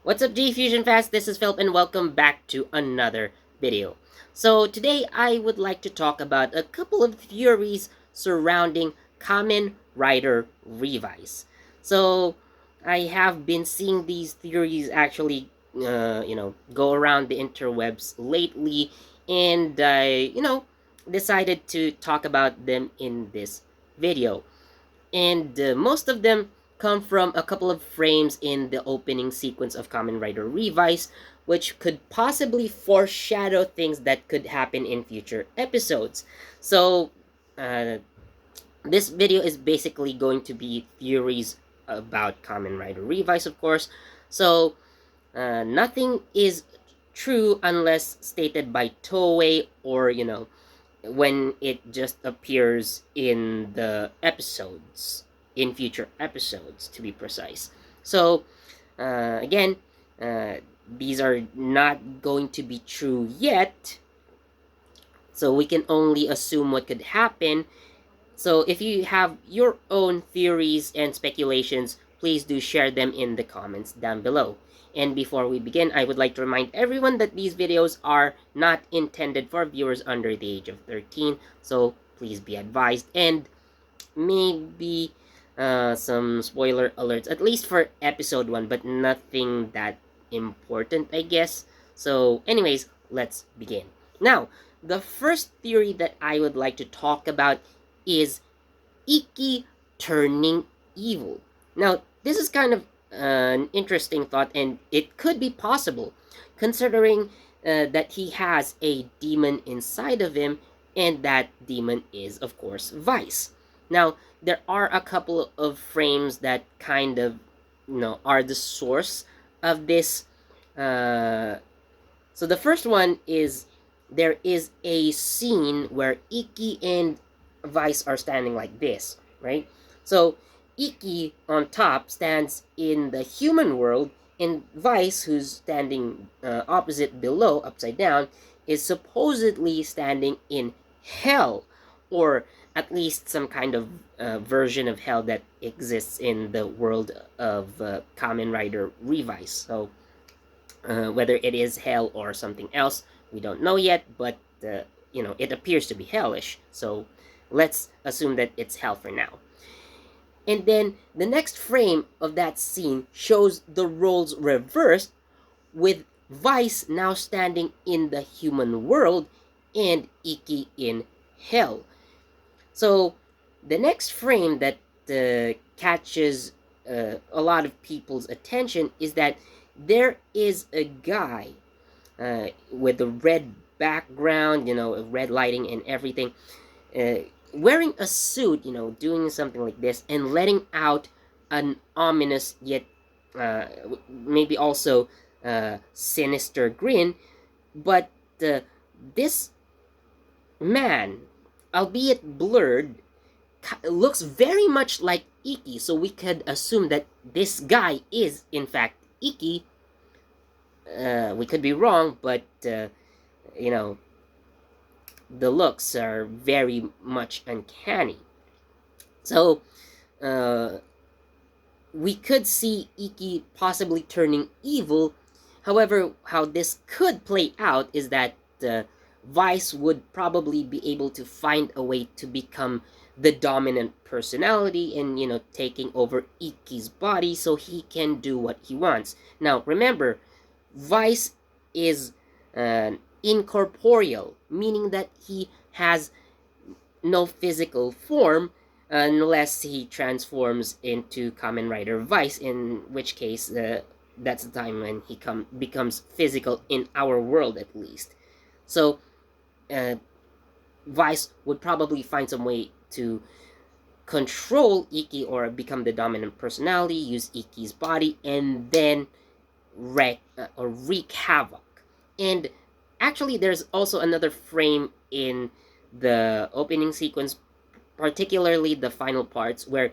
What's up, JEFusion fans? This is Philip and welcome back to another video. So today I would like to talk about a couple of theories surrounding Kamen Rider Revice. So I have been seeing these theories actually go around the interwebs lately, and I decided to talk about them in this video. And most of them come from a couple of frames in the opening sequence of Kamen Rider Revice, which could possibly foreshadow things that could happen in future episodes. So, uh, this video is basically going to be theories about Kamen Rider Revice, of course. So, nothing is true unless stated by Toei or, when it just appears in the episodes, in future episodes, to be precise. So, again, uh, these are not going to be true yet, so we can only assume what could happen. So, if you have your own theories and speculations, please do share them in the comments down below. And before we begin, I would like to remind everyone that these videos are not intended for viewers under the age of 13, so please be advised. And maybe some spoiler alerts, at least for episode 1, but nothing that important, I guess. So, anyways, let's begin. Now, the first theory that I would like to talk about is Ikki turning evil. Now, this is kind of an interesting thought, and it could be possible, considering that he has a demon inside of him, and that demon is, of course, Vice. Now, there are a couple of frames that kind of, are the source of this. Uh, so the first one is there is a scene where Ikki and Vice are standing like this, right? So Ikki on top stands in the human world, and Vice, who's standing opposite below, upside down, is supposedly standing in hell, or at least some kind of version of hell that exists in the world of Kamen Rider Revice. So whether it is hell or something else, we don't know yet, but it appears to be hellish. So let's assume that it's hell for now. And then the next frame of that scene shows the roles reversed, with Vice now standing in the human world and Ikki in hell. So the next frame that catches a lot of people's attention is that there is a guy with a red background, red lighting and everything, wearing a suit, doing something like this, and letting out an ominous yet maybe also sinister grin. But this man, albeit blurred, looks very much like Ikki, so we could assume that this guy is, in fact, Ikki. We could be wrong, but you know, the looks are very much uncanny. So, we could see Ikki possibly turning evil. However, how this could play out is that Vice would probably be able to find a way to become the dominant personality and, taking over Ikki's body so he can do what he wants. Now, remember, Vice is incorporeal, meaning that he has no physical form unless he transforms into Kamen Rider Vice, in which case that's the time when he becomes physical in our world, at least. So Vice would probably find some way to control Ikki or become the dominant personality, use Ikki's body, and then wreak havoc. And actually, there's also another frame in the opening sequence, particularly the final parts, where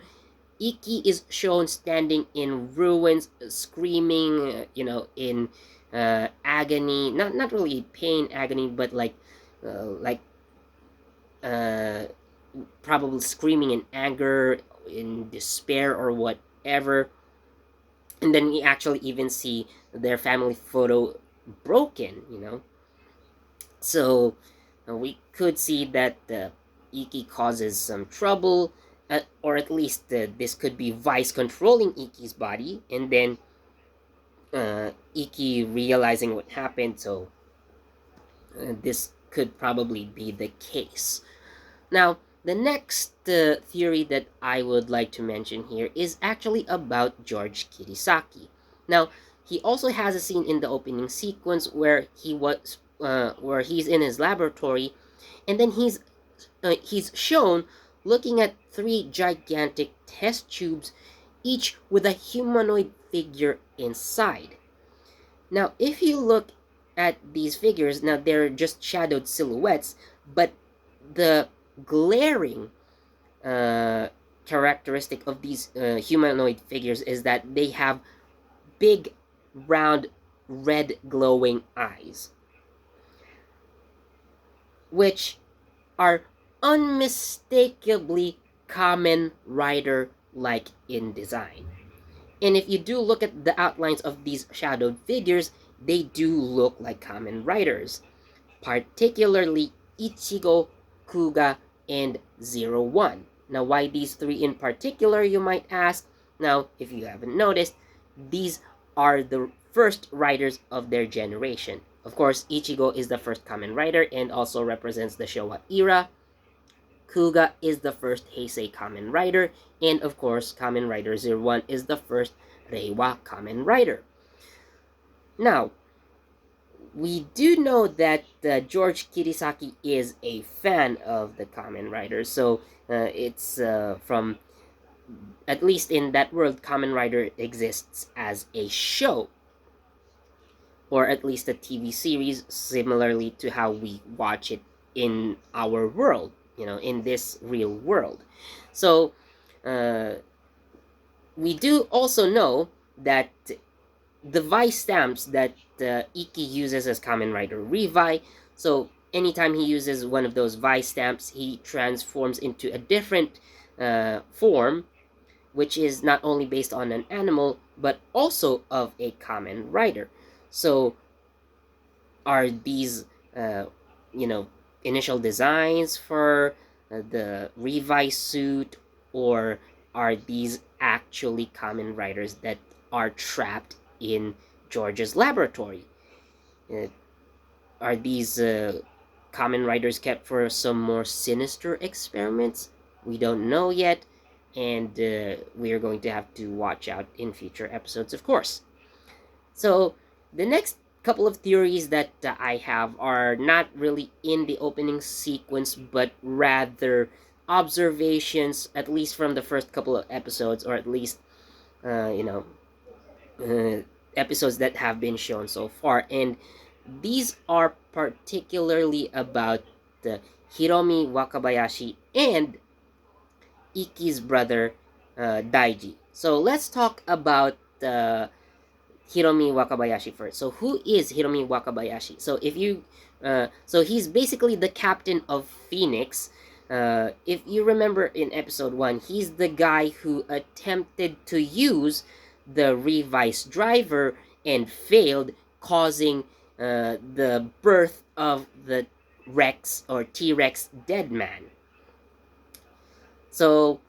Ikki is shown standing in ruins, screaming, in agony. Not really pain, agony, but like uh, probably screaming in anger, in despair, or whatever. And then we actually even see their family photo broken, you know. So we could see that Ikki causes some trouble, or at least this could be Vice controlling Ikki's body, and then Ikki realizing what happened. So this could probably be the case. Now, the next theory that I would like to mention here is actually about George Kirisaki. Now, he also has a scene in the opening sequence where he's in his laboratory, and then he's shown looking at three gigantic test tubes, each with a humanoid figure inside. Now, if you look at these figures, now they're just shadowed silhouettes, but the glaring characteristic of these humanoid figures is that they have big, round, red glowing eyes, which are unmistakably Kamen Rider like in design. And if you do look at the outlines of these shadowed figures, they do look like Kamen Riders, particularly Ichigo, Kuga, and 01. Now, why these three in particular, you might ask? Now, if you haven't noticed, these are the first riders of their generation. Of course, Ichigo is the first Kamen Rider and also represents the Showa era. Kuga is the first Heisei Kamen Rider, and of course, Kamen Rider 01 is the first Reiwa Kamen Rider. Now, we do know that George Kirisaki is a fan of the Kamen Rider, so it's from, at least in that world, Kamen Rider exists as a show, or at least a TV series, similarly to how we watch it in our world, you know, in this real world. So, we do also know that the Vice stamps that Ikki uses as Kamen Rider Revice, so anytime he uses one of those Vice stamps, he transforms into a different form, which is not only based on an animal, but also of a Kamen Rider. So, are these, you know, initial designs for the Revice suit, or are these actually Kamen Riders that are trapped in George's laboratory? Uh, are these Kamen Riders kept for some more sinister experiments? We don't know yet, and we are going to have to watch out in future episodes, of course. So, the next couple of theories that I have are not really in the opening sequence, but rather observations, at least from the first couple of episodes, or at least, you know, episodes that have been shown so far. And these are particularly about Hiromi Wakabayashi and Ikki's brother, Daiji. So let's talk about Hiromi Wakabayashi first. So who is Hiromi Wakabayashi? So if you, so he's basically the captain of Phoenix. If you remember in episode 1, he's the guy who attempted to use the Revice driver and failed, causing the birth of the Rex or T-Rex dead man. So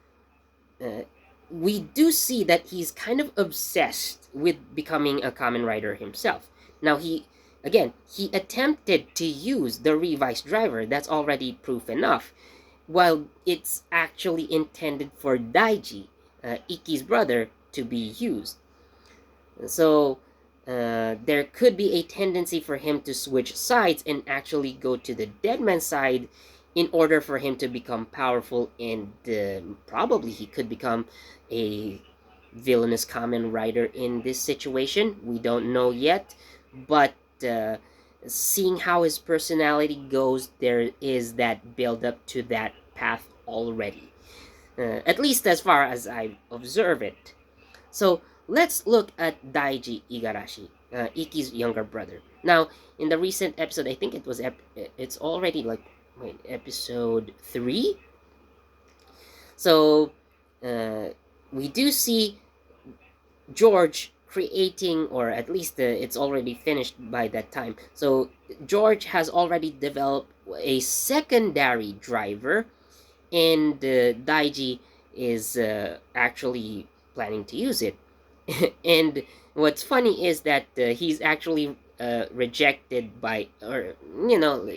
we do see that he's kind of obsessed with becoming a Kamen Rider himself. Now he attempted to use the Revice driver. That's already proof enough. While it's actually intended for Daiji, Ikki's brother, to be used. So there could be a tendency for him to switch sides and actually go to the dead man's side in order for him to become powerful, and probably he could become a villainous Kamen Rider in this situation. We don't know yet, but seeing how his personality goes, there is that build up to that path already, at least as far as I observe it. So let's look at Daiji Igarashi, Ikki's younger brother. Now, in the recent episode, I think it was it's already like episode 3. So we do see George creating, or at least it's already finished by that time. So George has already developed a secondary driver, and Daiji is actually planning to use it. And what's funny is that he's actually rejected by, or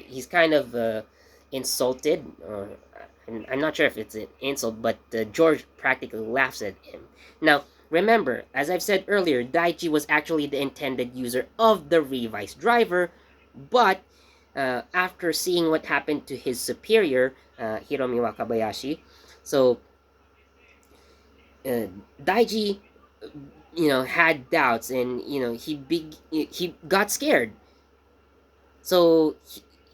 he's kind of insulted, or I'm not sure if it's an insult, but George practically laughs at him. Now, remember, as I've said earlier, Daiji was actually the intended user of the Revice driver, but after seeing what happened to his superior, Hiromi Wakabayashi, so Daiji, had doubts, and he got scared, so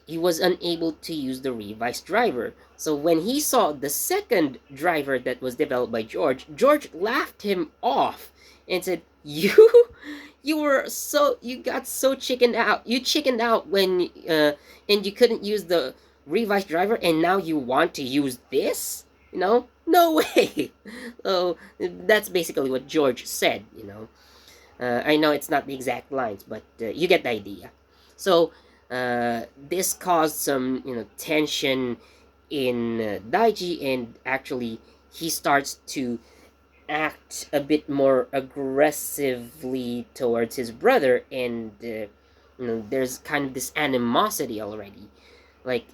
he was unable to use the Revice driver. So when he saw the second driver that was developed by George laughed him off and said, you got so chickened out. You chickened out when and you couldn't use the Revice driver, and now you want to use this? No way. So that's basically what George said. I know it's not the exact lines, but you get the idea. So this caused some tension in Daiji, and actually he starts to act a bit more aggressively towards his brother, and there's kind of this animosity already, like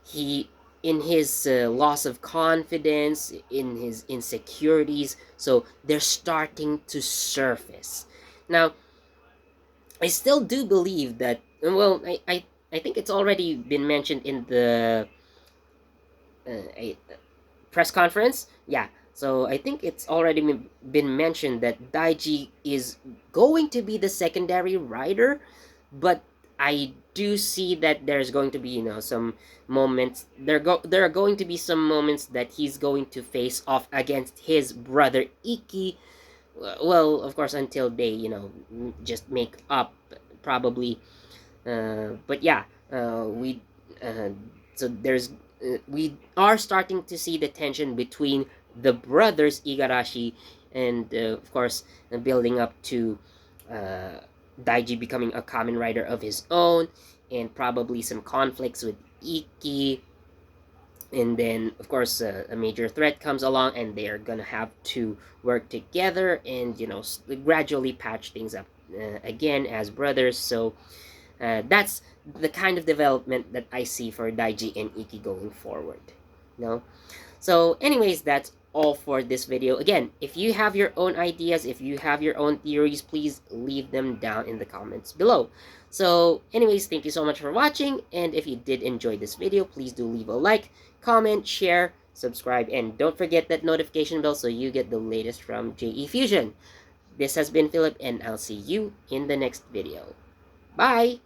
he in his loss of confidence, in his insecurities, so they're starting to surface. Now, I still do believe that, well, I think it's already been mentioned in the press conference. Yeah, so I think it's already been mentioned that Daiji is going to be the secondary rider, but I do see that there's going to be some moments. There are going to be some moments that he's going to face off against his brother Ikki. Well, of course, until they just make up, probably. But yeah, we so there's we are starting to see the tension between the brothers Igarashi, and of course building up to Daiji becoming a Kamen Rider of his own, and probably some conflicts with Ikki. And then, of course, a major threat comes along, and they're gonna have to work together and gradually patch things up again as brothers. So that's the kind of development that I see for Daiji and Ikki going forward. So anyways, that's all for this video. Again, if you have your own ideas, if you have your own theories, please leave them down in the comments below. So anyways, thank you so much for watching, and if you did enjoy this video, please do leave a like, comment, share, subscribe, and don't forget that notification bell so you get the latest from JEFusion. This has been Philip, and I'll see you in the next video. Bye!